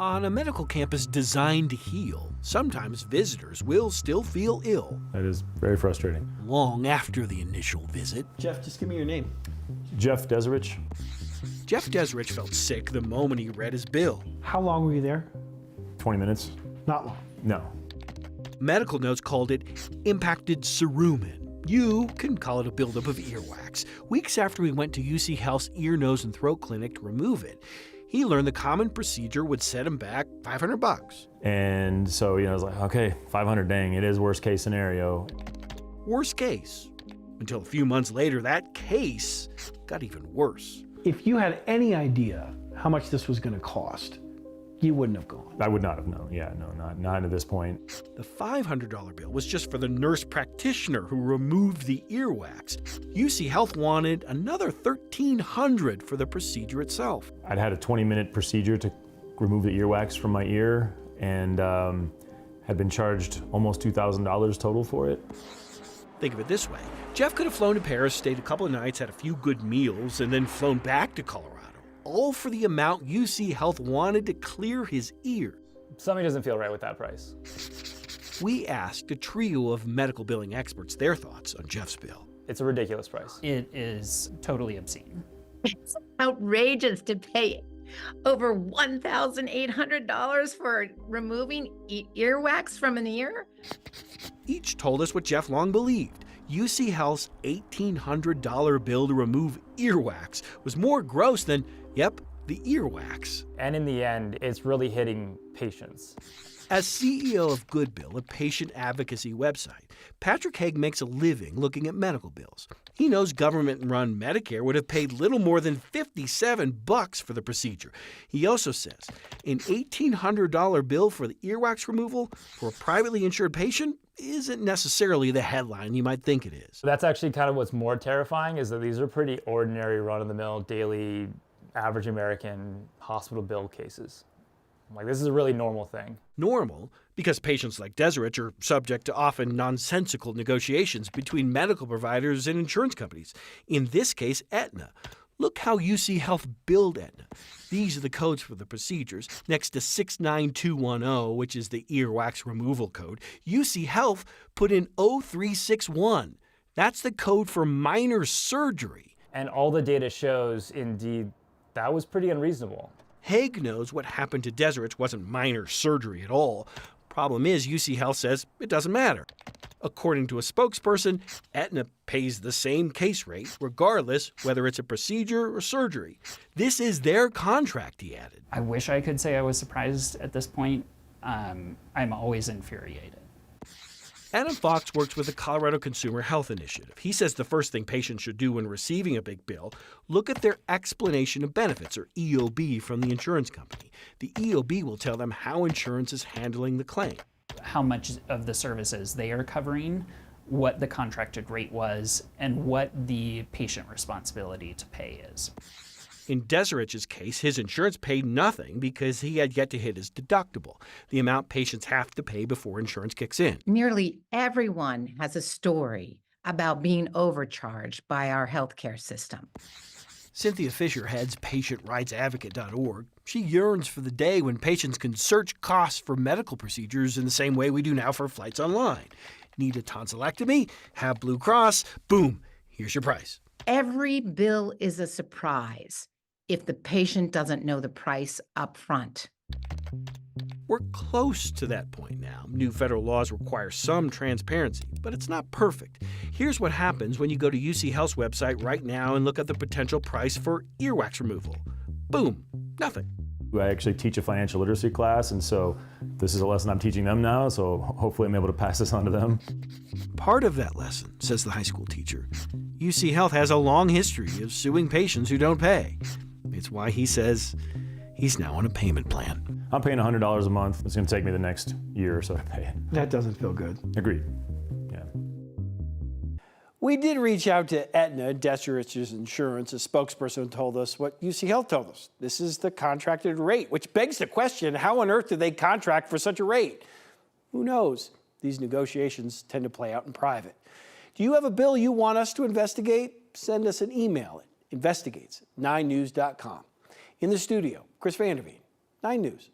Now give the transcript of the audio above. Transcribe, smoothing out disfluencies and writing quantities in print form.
On a medical campus designed to heal, sometimes visitors will still feel ill That is very frustrating. long after the initial visit. Jeff, just give me your name. Jeff Deserich. Jeff Deserich felt sick the moment he read his bill. How long were you there? 20 minutes? Not long. No. Medical notes called it impacted cerumen. You can call it a buildup of earwax. Weeks after he went to UC Health's ear, nose, and throat clinic to remove it, he learned the common procedure would set him back $500. And so, I was like, okay, 500, dang, it is worst case scenario. Worst case. Until a few months later, that case got even worse. If you had any idea how much this was going to cost, you wouldn't have gone. I would not have known. Yeah, no, not at this point. The $500 bill was just for the nurse practitioner who removed the earwax. UC Health wanted another $1,300 for the procedure itself. I'd had a 20-minute procedure to remove the earwax from my ear and had been charged almost $2,000 total for it. Think of it this way. Jeff could have flown to Paris, stayed a couple of nights, had a few good meals, and then flown back to Colorado. All for the amount UC Health wanted to clear his ear. Something doesn't feel right with that price. We asked a trio of medical billing experts their thoughts on Jeff's bill. It's a ridiculous price. It is totally obscene. It's outrageous to pay over $1,800 for removing earwax from an ear. Each told us what Jeff long believed. UC Health's $1,800 bill to remove earwax was more gross than, the earwax. And in the end, it's really hitting patients. As CEO of GoodBill, a patient advocacy website, Patrick Haig makes a living looking at medical bills. He knows government-run Medicare would have paid little more than $57 for the procedure. He also says an $1,800 bill for the earwax removal for a privately insured patient isn't necessarily the headline you might think it is. So that's actually kind of what's more terrifying, is that these are pretty ordinary, run-of-the-mill, daily, average American hospital bill cases. Like, this is a really normal thing. Normal because patients like Deserich are subject to often nonsensical negotiations between medical providers and insurance companies. In this case, Aetna. Look how UC Health billed Aetna. These are the codes for the procedures. Next to 69210, which is the earwax removal code, UC Health put in 0361. That's the code for minor surgery. And all the data shows, indeed, that was pretty unreasonable. Haig knows what happened to Deserich wasn't minor surgery at all. Problem is, UC Health says it doesn't matter. According to a spokesperson, Aetna pays the same case rate, regardless whether it's a procedure or surgery. This is their contract, he added. I wish I could say I was surprised at this point. I'm always infuriated. Adam Fox works with the Colorado Consumer Health Initiative. He says the first thing patients should do when receiving a big bill, look at their explanation of benefits, or EOB, from the insurance company. The EOB will tell them how insurance is handling the claim. How much of the services they are covering, what the contracted rate was, and what the patient responsibility to pay is. In Deserich's case, his insurance paid nothing because he had yet to hit his deductible, the amount patients have to pay before insurance kicks in. Nearly everyone has a story about being overcharged by our healthcare system. Cynthia Fisher heads PatientRightsAdvocate.org. She yearns for the day when patients can search costs for medical procedures in the same way we do now for flights online. Need a tonsillectomy? Have Blue Cross? Boom, here's your price. Every bill is a surprise if the patient doesn't know the price up front. We're close to that point now. New federal laws require some transparency, but it's not perfect. Here's what happens when you go to UC Health's website right now and look at the potential price for earwax removal. Boom, nothing. I actually teach a financial literacy class, and so this is a lesson I'm teaching them now, so hopefully I'm able to pass this on to them. Part of that lesson, says the high school teacher, UC Health has a long history of suing patients who don't pay. It's why he says he's now on a payment plan. I'm paying $100 a month. It's going to take me the next year or so to pay it. That doesn't feel good. Agreed. Yeah. We did reach out to Aetna, Deserich's insurance. A spokesperson told us what UC Health told us. This is the contracted rate, which begs the question, how on earth did they contract for such a rate? Who knows? These negotiations tend to play out in private. Do you have a bill you want us to investigate? Send us an email at investigates@9news.com. In the studio, Chris Vanderveen, 9 News.